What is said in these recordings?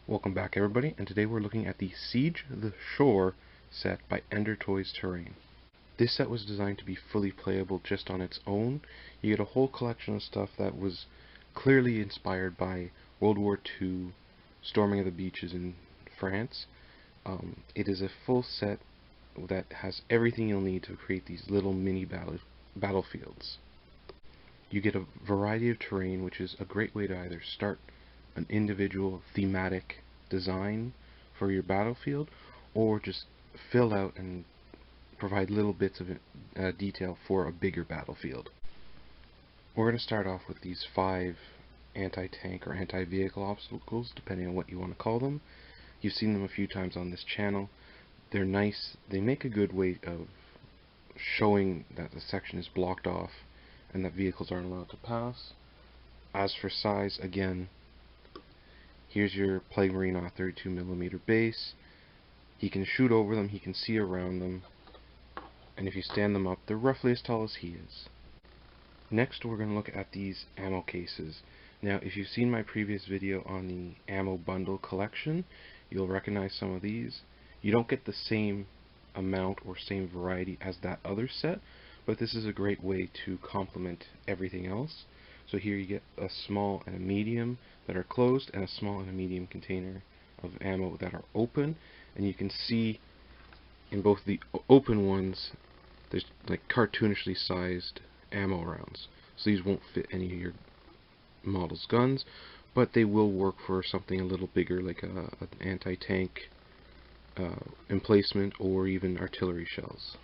Welcome back everybody, and today we're looking at the Siege the Shore set by EnderToys Terrain. This set was designed to be fully playable just on its own. You get a whole collection of stuff that was clearly inspired by World War II storming of the beaches in France. It is a full set that has everything you'll need to create these little mini battlefields. You get a variety of terrain, which is a great way to either start an individual thematic design for your battlefield, or just fill out and provide little bits of detail for a bigger battlefield. We're going to start off with these 5 anti-tank or anti-vehicle obstacles, depending on what you want to call them. You've seen them a few times on this channel. They're nice. They make a good way of showing that the section is blocked off and that vehicles aren't allowed to pass. As for size, again, here's your Plague Marine on a 32mm base. He can shoot over them, he can see around them, and if you stand them up, they're roughly as tall as he is. Next, we're going to look at these ammo cases. Now, if you've seen my previous video on the ammo bundle collection, you'll recognize some of these. You don't get the same amount or same variety as that other set, but this is a great way to complement everything else. So here you get a small and a medium that are closed, and a small and a medium container of ammo that are open, and you can see in both the open ones there's like cartoonishly sized ammo rounds. So these won't fit any of your model's guns, but they will work for something a little bigger, like an anti-tank emplacement or even artillery shells.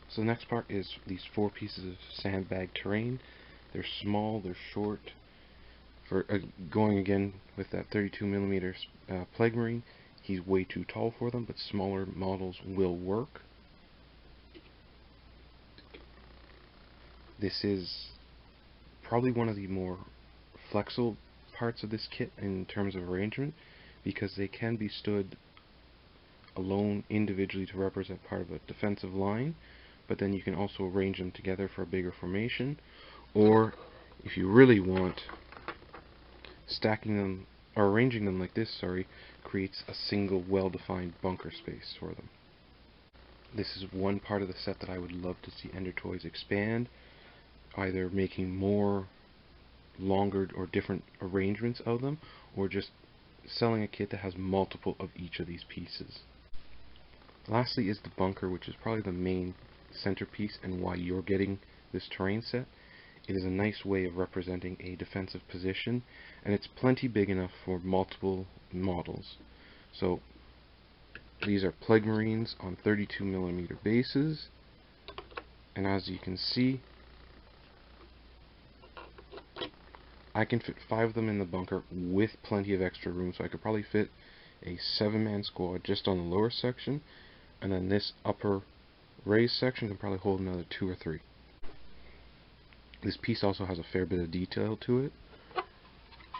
So the next part is these 4 pieces of sandbag terrain. They're small, they're short. For going again with that 32mm Plague Marine, he's way too tall for them, but smaller models will work. This is probably one of the more flexible parts of this kit in terms of arrangement, because they can be stood alone individually to represent part of a defensive line, but then you can also arrange them together for a bigger formation, or if you really want, stacking them or arranging them like this, creates a single well-defined bunker space for them. This is one part of the set that I would love to see EnderToys expand, either making more longer or different arrangements of them, or just selling a kit that has multiple of each of these pieces. Lastly is the bunker, which is probably the main centerpiece and why you're getting this terrain set. It is a nice way of representing a defensive position, and it's plenty big enough for multiple models. So these are Plague Marines on 32mm bases, and as you can see, I can fit 5 of them in the bunker with plenty of extra room, so I could probably fit a 7-man squad just on the lower section, and then this upper raised section can probably hold another 2 or 3. This piece also has a fair bit of detail to it.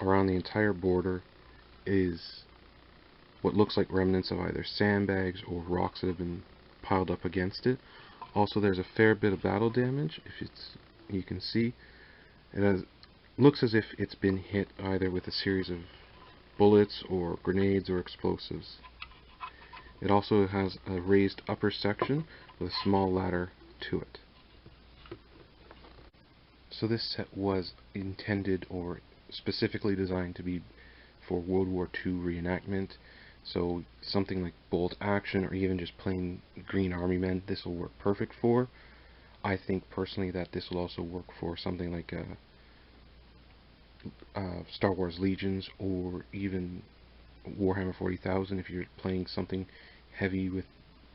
Around the entire border is what looks like remnants of either sandbags or rocks that have been piled up against it. Also, there's a fair bit of battle damage. You can see it looks as if it's been hit either with a series of bullets or grenades or explosives. It also has a raised upper section with a small ladder to it. So this set was intended or specifically designed to be for World War II reenactment. So something like bolt action or even just plain Green Army men, this will work perfect for. I think personally that this will also work for something like Star Wars Legions or even Warhammer 40,000 if you're playing something heavy with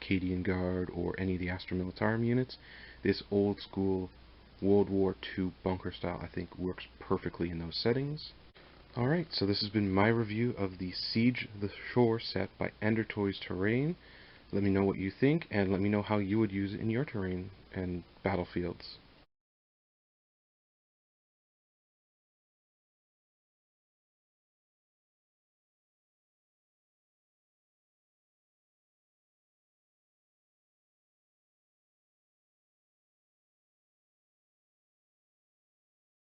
Cadian Guard or any of the Astra Militarum units. This old school World War II bunker style I think works perfectly in those settings. Alright, so this has been my review of the Siege the Shore set by EnderToys Terrain. Let me know what you think, and let me know how you would use it in your terrain and battlefields.